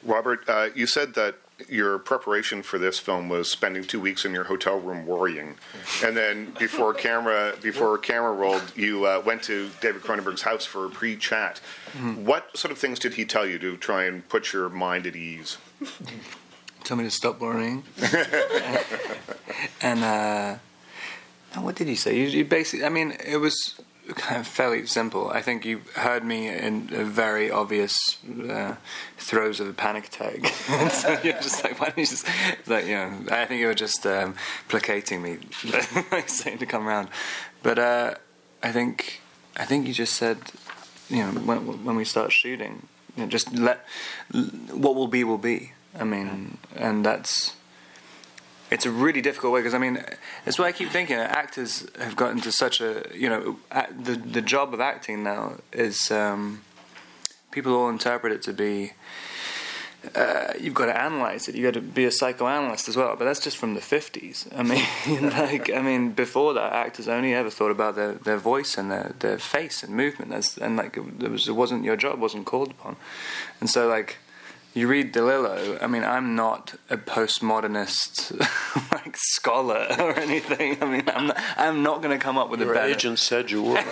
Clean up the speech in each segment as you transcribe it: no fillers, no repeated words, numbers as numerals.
Robert, you said that your preparation for this film was spending 2 weeks in your hotel room worrying, and then before camera rolled, you went to David Cronenberg's house for a pre-chat. Mm-hmm. What sort of things did he tell you to try and put your mind at ease? Tell me to stop worrying. And what did he say? You basically, I mean, it was kind of fairly simple. I think you heard me in a very obvious throes of a panic attack. And so you're just like, why don't you just, like, you know, I think you were just placating me, saying to come around. But I think you just said, you know, when we start shooting, you know, just let what will be. I mean, and it's a really difficult way, because I mean, it's what I keep thinking. Actors have gotten to such a, you know, the job of acting now is people all interpret it to be you've got to analyze it. You've got to be a psychoanalyst as well. But that's just from the 50s. I mean, before that, actors only ever thought about their voice and their face and movement. It wasn't your job, wasn't called upon, and so like. You read DeLillo. I mean, I'm not a postmodernist like scholar or anything. I mean, I'm not going to come up with your a better. Your agent said you were.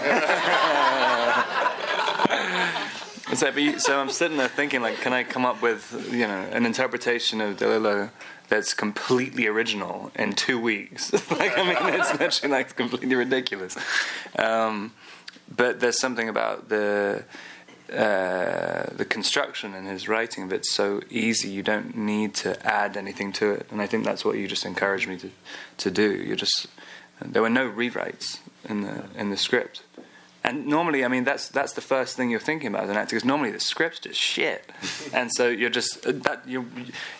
So I'm sitting there thinking, like, can I come up with, you know, an interpretation of DeLillo that's completely original in 2 weeks? Like, I mean, it's literally like completely ridiculous. But there's something about the construction in his writing that's so easy. You don't need to add anything to it, and I think that's what you just encouraged me to do. There were no rewrites in the script, and normally, I mean, that's the first thing you're thinking about as an actor, because normally the script's just shit, and so you're just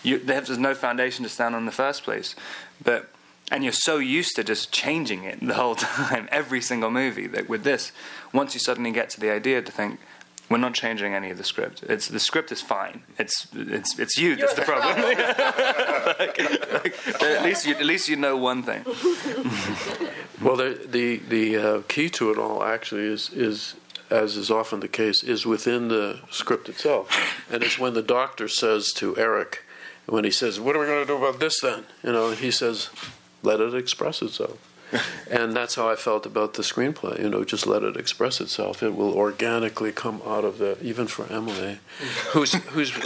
there's no foundation to stand on in the first place, and you're so used to just changing it the whole time, every single movie, that with this, once you suddenly get to the idea to think, we're not changing any of the script. The script is fine. It's you that's the problem. At least you know one thing. Well, the key to it all actually is, as is often the case, is within the script itself, and it's when the doctor says to Eric, when he says, "What are we going to do about this then?" You know, he says, "Let it express itself." And that's how I felt about the screenplay. You know, just let it express itself. It will organically come out of even for Emily, who's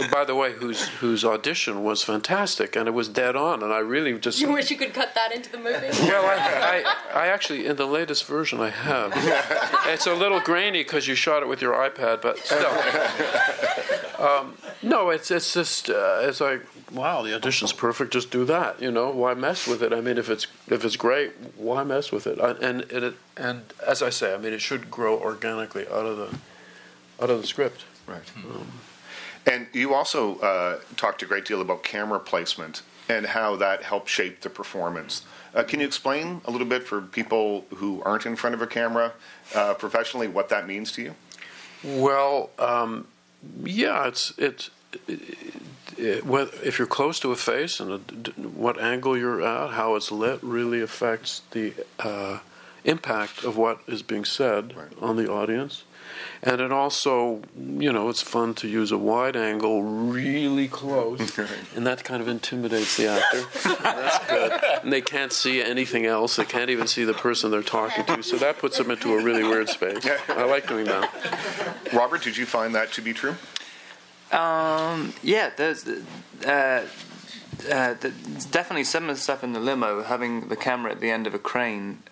by the way, whose audition was fantastic, and it was dead on. And I really just. You wish you could cut that into the movie. Well, I actually, in the latest version, I have. It's a little grainy because you shot it with your iPad, but still. No, it's just it's like, wow, the audition's perfect. Just do that. You know, why mess with it? I mean, if it's great, why mess with it? And as I say, I mean, it should grow organically out of the script. Right. And you also talked a great deal about camera placement and how that helped shape the performance. Can you explain a little bit for people who aren't in front of a camera professionally what that means to you? Well, yeah, if you're close to a face and what angle you're at, how it's lit really affects the impact of what is being said on the audience. And it also, you know, it's fun to use a wide angle really close, and that kind of intimidates the actor. That's good. And they can't see anything else. They can't even see the person they're talking to. So that puts them into a really weird space. I like doing that. Robert, did you find that to be true? Yeah, there's definitely some of the stuff in the limo, having the camera at the end of a crane.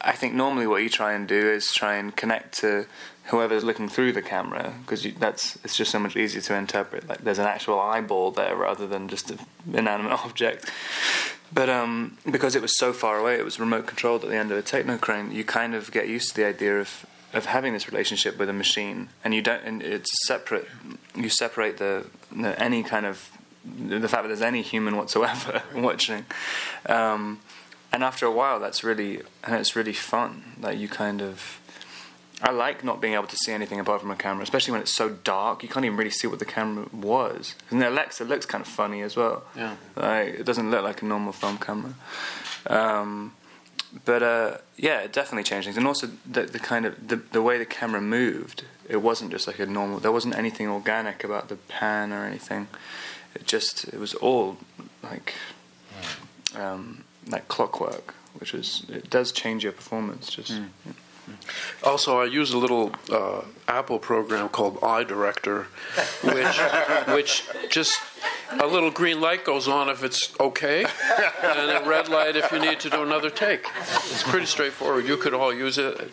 I think normally what you try and do is try and connect to whoever's looking through the camera, because it's just so much easier to interpret. Like there's an actual eyeball there rather than just an inanimate object. But because it was so far away, it was remote controlled at the end of a techno crane. You kind of get used to the idea of having this relationship with a machine, and it's separate. You separate any kind of the fact that there's any human whatsoever watching. And after a while, it's really fun. Like I like not being able to see anything apart from a camera, especially when it's so dark. You can't even really see what the camera was. And the Alexa looks kind of funny as well. Yeah. Like, it doesn't look like a normal film camera. yeah, it definitely changed things, and also the kind of the way the camera moved. It wasn't just like a normal. There wasn't anything organic about the pan or anything. It was all like clockwork, which it does change your performance. Also, I use a little Apple program called iDirector, which just a little green light goes on if it's okay, and a red light if you need to do another take. It's pretty straightforward. You could all use it.